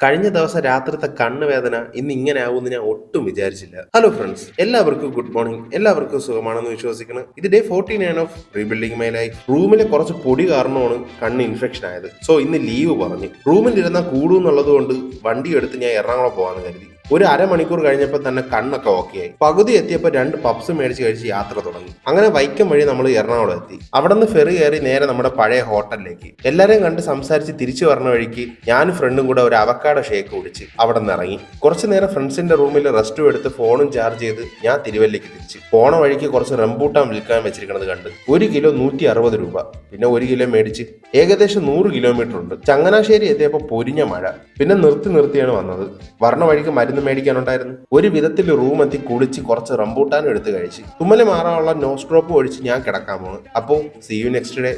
കഴിഞ്ഞ ദിവസം രാത്രിത്തെ കണ്ണുവേദന ഇന്ന് ഇങ്ങനെ ആവുമെന്ന് ഞാൻ ഒട്ടും വിചാരിച്ചില്ല. ഹലോ ഫ്രണ്ട്സ്, എല്ലാവർക്കും ഗുഡ് മോർണിംഗ്. എല്ലാവർക്കും സുഖമാണെന്ന് വിശ്വസിക്കണം. ഇത് day 49 of rebuilding my life. റൂമിലെ കുറച്ച് പൊടി കാരണമാണ് കണ്ണ് ഇൻഫെക്ഷൻ ആയത്. സോ ഇന്ന് ലീവ് പറഞ്ഞു. റൂമിൽ ഇരുന്നാൽ കൂടും എന്നുള്ളത് കൊണ്ട് വണ്ടി എടുത്ത് ഞാൻ എറണാകുളം പോകാമെന്ന് കരുതി. ഒരു അരമണിക്കൂർ കഴിഞ്ഞപ്പോൾ തന്നെ കണ്ണൊക്കെ ഓക്കെ ആയി. പകുതി എത്തിയപ്പോൾ 2 പപ്സ് മേടിച്ച് കഴിച്ച് യാത്ര തുടങ്ങി. അങ്ങനെ വൈക്കം വഴി നമ്മൾ എറണാകുളം എത്തി. അവിടെ നിന്ന് ഫെറി കയറി നേരെ നമ്മുടെ പഴയ ഹോട്ടലിലേക്ക്. എല്ലാരെയും കണ്ട് സംസാരിച്ച് തിരിച്ചു പറഞ്ഞ വഴിക്ക് ഞാനും ഫ്രണ്ടും കൂടെ ഒരു അവക്കാഡോ ഷേക്ക് കുടിച്ച് അവിടെ നിന്ന് ഇറങ്ങി. കുറച്ചു നേരം ഫ്രണ്ട്സിന്റെ റൂമിൽ റെസ്റ്റും എടുത്ത് ഫോണും ചാർജ് ചെയ്ത് ഞാൻ തിരുവല്ലയ്ക്ക് തിരിച്ചു. പോണ വഴിക്ക് കുറച്ച് റംബൂട്ടാൻ വിൽക്കാൻ വെച്ചിരിക്കുന്നത് കണ്ട് 1 കിലോ 160 രൂപ. പിന്നെ 1 കിലോ മേടിച്ച് ഏകദേശം 100 കിലോമീറ്റർ ഉണ്ട്. ചങ്ങനാശ്ശേരി എത്തിയപ്പോൾ പൊരിഞ്ഞ മഴ. പിന്നെ നിർത്തിയാണ് വന്നത്. വർണ്ണ വഴിക്ക് മരുന്ന് മേടിക്കാനുണ്ടായിരുന്നു. ഒരു വിധത്തിൽ റൂം എത്തി കുളിച്ച് കുറച്ച് റംബൂട്ടാനും എടുത്ത് കഴിച്ച് തുമ്മല് മാറാനുള്ള നോസ്ട്രോപ്പ് ഒഴിച്ച് ഞാൻ കിടക്കാൻ പോണ്. അപ്പോൾ സീ യു നെക്സ്റ്റ് ഡേ.